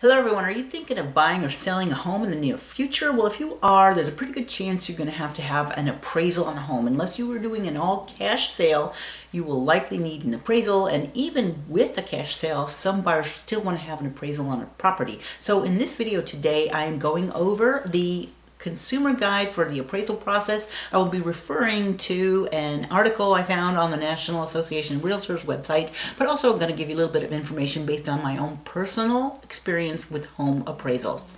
Hello everyone, are you thinking of buying or selling a home in the near future? Well, if you are, there's a pretty good chance you're going to have an appraisal on the home. Unless you were doing an all cash sale, you will likely need an appraisal, and even with a cash sale, some buyers still want to have an appraisal on a property. So in this video today, I am going over the consumer guide for the appraisal process. I will be referring to an article I found on the National Association of Realtors website, but also I'm going to give you a little bit of information based on my own personal experience with home appraisals.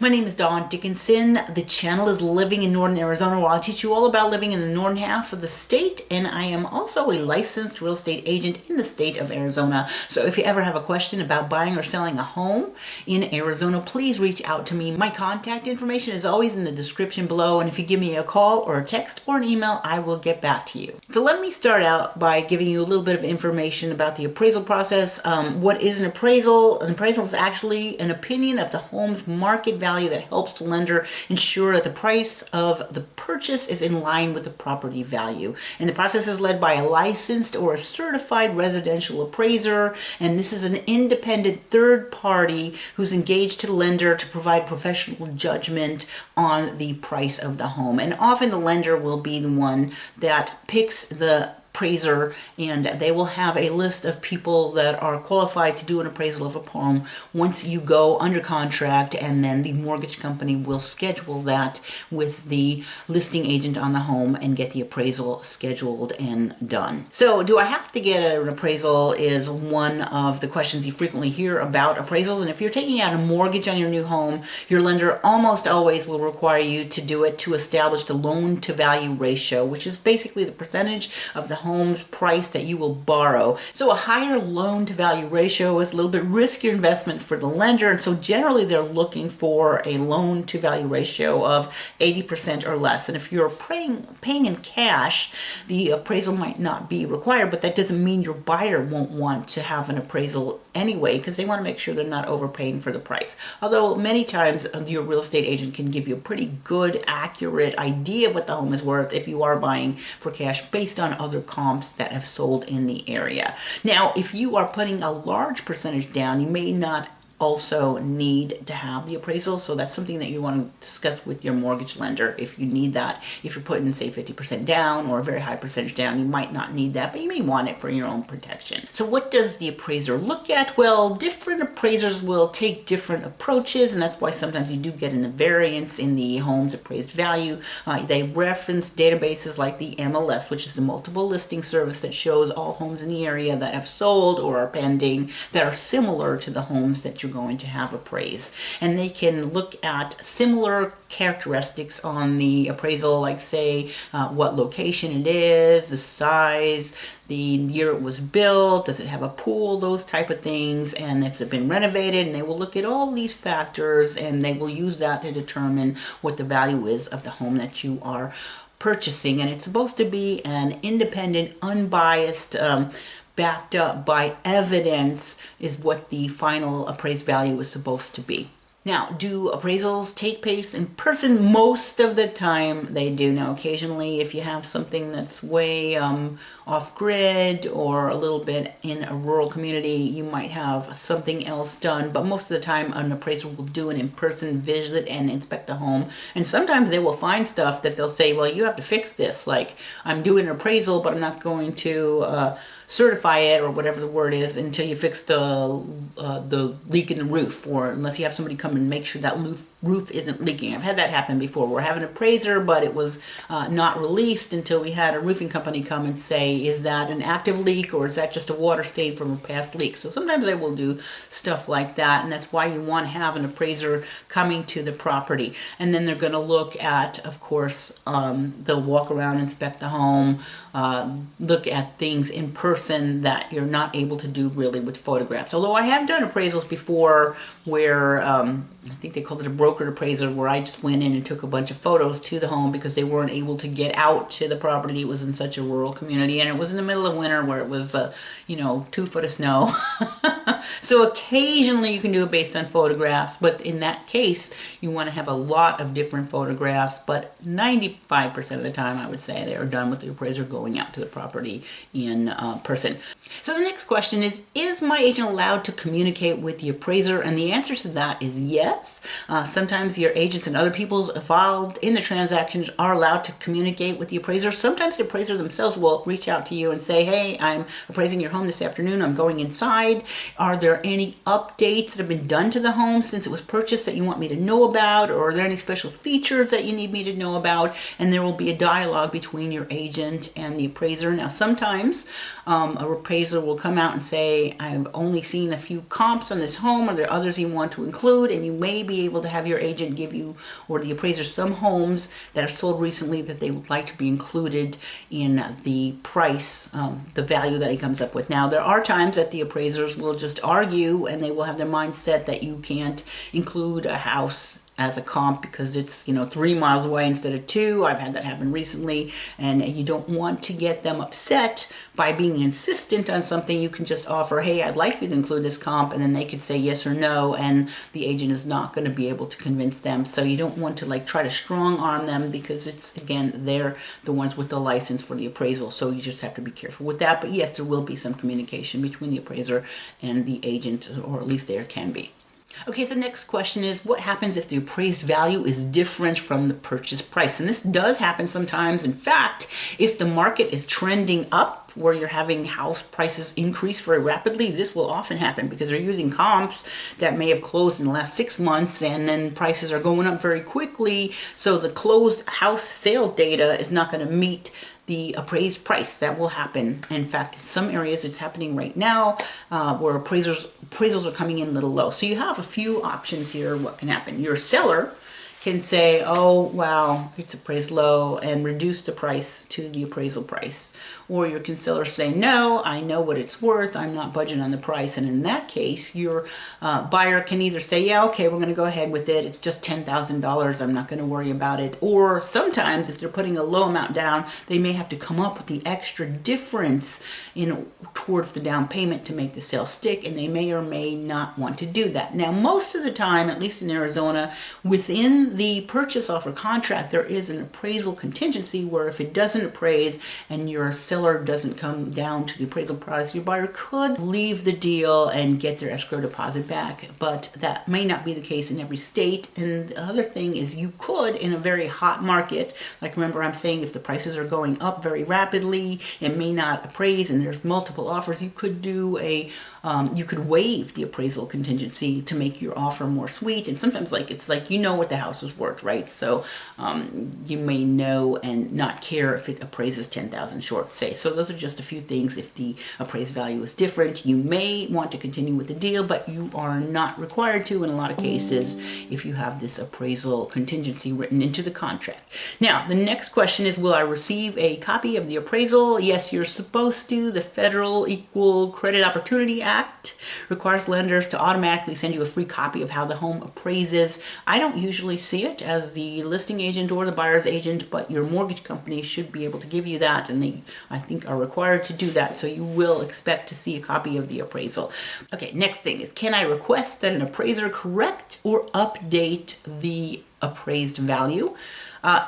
My name is Dawn Dickinson. The channel is Living in Northern Arizona, where I'll teach you all about living in the northern half of the state, and I am also a licensed real estate agent in the state of Arizona. So if you ever have a question about buying or selling a home in Arizona, please reach out to me. My contact information is always in the description below, and if you give me a call or a text or an email, I will get back to you. So let me start out by giving you a little bit of information about the appraisal process. What is an appraisal? An appraisal is actually an opinion of the home's market value that helps the lender ensure that the price of the purchase is in line with the property value. And the process is led by a licensed or a certified residential appraiser, and this is an independent third party who's engaged to the lender to provide professional judgment on the price of the home. And often the lender will be the one that picks the appraiser, and they will have a list of people that are qualified to do an appraisal of a home once you go under contract, and then the mortgage company will schedule that with the listing agent on the home and get the appraisal scheduled and done. So do I have to get an appraisal is one of the questions you frequently hear about appraisals. And if you're taking out a mortgage on your new home, your lender almost always will require you to do it to establish the loan to value ratio, which is basically the percentage of the home's price that you will borrow. So a higher loan to value ratio is a little bit riskier investment for the lender, and so generally they're looking for a loan to value ratio of 80% or less. And if you're paying in cash, the appraisal might not be required, but that doesn't mean your buyer won't want to have an appraisal anyway, because they want to make sure they're not overpaying for the price. Although many times your real estate agent can give you a pretty good, accurate idea of what the home is worth if you are buying for cash based on other comps that have sold in the area. Now, if you are putting a large percentage down, you may not also need to have the appraisal, so that's something that you want to discuss with your mortgage lender if you need that. If you're putting, say, 50% down or a very high percentage down, you might not need that, but you may want it for your own protection. So what does the appraiser look at? Well, different appraisers will take different approaches, and that's why sometimes you do get a variance in the home's appraised value. They reference databases like the MLS, which is the multiple listing service that shows all homes in the area that have sold or are pending that are similar to the homes that you're going to have appraised. And they can look at similar characteristics on the appraisal, like say what location it is, the size, the year it was built, does it have a pool, those type of things, and if it's been renovated. And they will look at all these factors, and they will use that to determine what the value is of the home that you are purchasing. And it's supposed to be an independent, unbiased, backed up by evidence is what the final appraised value is supposed to be. Now, do appraisals take place in person? Most of the time they do. Now, occasionally if you have something that's way off-grid or a little bit in a rural community, you might have something else done, but most of the time an appraiser will do an in-person visit and inspect the home. And sometimes they will find stuff that they'll say, well, you have to fix this. Like, I'm doing an appraisal, but I'm not going to certify it, or whatever the word is, until you fix the leak in the roof, or unless you have somebody come and make sure that roof isn't leaking. I've had that happen before. We're having an appraiser, but it was not released until we had a roofing company come and say, is that an active leak, or is that just a water stain from a past leak? So sometimes they will do stuff like that, and that's why you want to have an appraiser coming to the property. And then they're going to look at, of course, they'll walk around, inspect the home, look at things in person that you're not able to do really with photographs. Although I have done appraisals before where I think they called it a brokered appraiser, where I just went in and took a bunch of photos to the home because they weren't able to get out to the property. It was in such a rural community, and it was in the middle of winter where it was, 2 foot of snow. So occasionally you can do it based on photographs, but in that case, you want to have a lot of different photographs, but 95% of the time, I would say, they are done with the appraiser going out to the property in person. So the next question is my agent allowed to communicate with the appraiser? And the answer to that is yes. Sometimes your agents and other people involved in the transactions are allowed to communicate with the appraiser. Sometimes the appraiser themselves will reach out to you and say, hey, I'm appraising your home this afternoon. I'm going inside. Are there any updates that have been done to the home since it was purchased that you want me to know about? Or are there any special features that you need me to know about? And there will be a dialogue between your agent and the appraiser. Now, sometimes a appraiser will come out and say, I've only seen a few comps on this home. Are there others you want to include? And you may be able to have your agent give you, or the appraiser, some homes that are sold recently that they would like to be included in the price, the value that he comes up with. Now, there are times that the appraisers will just argue, and they will have their mindset that you can't include a house as a comp because it's 3 miles away instead of 2. I've had that happen recently, and you don't want to get them upset by being insistent on something. You can just offer, hey, I'd like you to include this comp, and then they could say yes or no, and the agent is not going to be able to convince them. So you don't want to try to strong arm them, because it's, again, they're the ones with the license for the appraisal. So you just have to be careful with that. But yes, there will be some communication between the appraiser and the agent, or at least there can be. Okay, so next question is, what happens if the appraised value is different from the purchase price? And this does happen sometimes. In fact, if the market is trending up, where you're having house prices increase very rapidly, this will often happen because they're using comps that may have closed in the last 6 months, and then prices are going up very quickly. So the closed house sale data is not going to meet the appraised price. That will happen. In fact, in some areas it's happening right now, where appraisals are coming in a little low. So you have a few options here. What can happen? Your seller can say, oh, wow, it's appraised low, and reduce the price to the appraisal price. Or your seller say, no, I know what it's worth. I'm not budging on the price. And in that case, your buyer can either say, yeah, okay, we're going to go ahead with it. It's just $10,000. I'm not going to worry about it. Or sometimes if they're putting a low amount down, they may have to come up with the extra difference towards the down payment to make the sale stick, and they may or may not want to do that. Now, most of the time, at least in Arizona, within the purchase offer contract, there is an appraisal contingency where if it doesn't appraise and your seller doesn't come down to the appraisal price, your buyer could leave the deal and get their escrow deposit back. But that may not be the case in every state. And the other thing is, you could, in a very hot market, like, remember I'm saying, if the prices are going up very rapidly, it may not appraise, and there's multiple offers, you could do you could waive the appraisal contingency to make your offer more sweet. And sometimes it's like what the house is worth, right? So you may know and not care if it appraises 10,000 short, say. So those are just a few things. If the appraised value is different, you may want to continue with the deal, but you are not required to in a lot of cases if you have this appraisal contingency written into the contract. Now, the next question is, will I receive a copy of the appraisal? Yes, you're supposed to. The Federal Equal Credit Opportunity Act requires lenders to automatically send you a free copy of how the home appraises. I don't usually see it as the listing agent or the buyer's agent, but your mortgage company should be able to give you that, and they, I think, are required to do that. So you will expect to see a copy of the appraisal. Okay, next thing is, can I request that an appraiser correct or update the appraised value?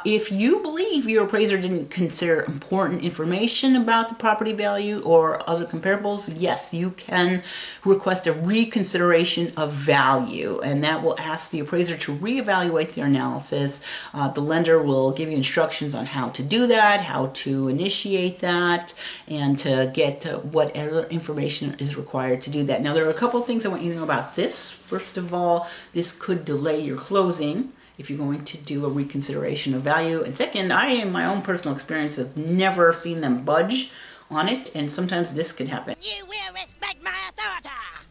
If you believe your appraiser didn't consider important information about the property value or other comparables, yes, you can request a reconsideration of value, and that will ask the appraiser to reevaluate their analysis. The lender will give you instructions on how to do that, how to initiate that, and to get whatever information is required to do that. Now, there are a couple of things I want you to know about this. First of all, this could delay your closing if you're going to do a reconsideration of value. And second, I, in my own personal experience, have never seen them budge on it, and sometimes this could happen. You will respect my authority.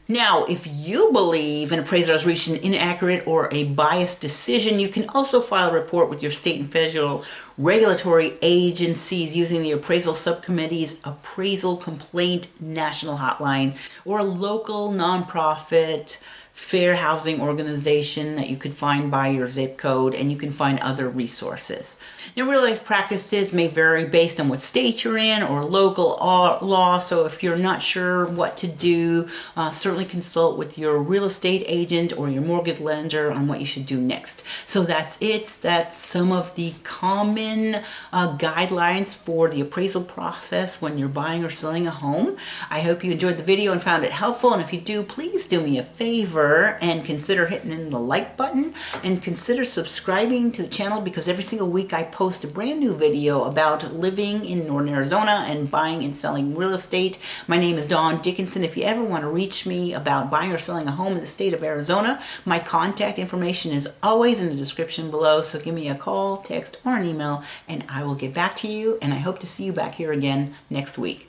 Now, if you believe an appraiser has reached an inaccurate or a biased decision, you can also file a report with your state and federal regulatory agencies using the appraisal subcommittee's appraisal complaint national hotline, or a local nonprofit fair housing organization that you could find by your zip code, and you can find other resources. Now, real estate practices may vary based on what state you're in or local law, so if you're not sure what to do, certainly consult with your real estate agent or your mortgage lender on what you should do next. So that's it. That's some of the common guidelines for the appraisal process when you're buying or selling a home. I hope you enjoyed the video and found it helpful, and if you do, please do me a favor and consider hitting the like button and consider subscribing to the channel, because every single week I post a brand new video about living in Northern Arizona and buying and selling real estate. My name is Dawn Dickinson. If you ever want to reach me about buying or selling a home in the state of Arizona, my contact information is always in the description below, so give me a call, text, or an email, and I will get back to you, and I hope to see you back here again next week.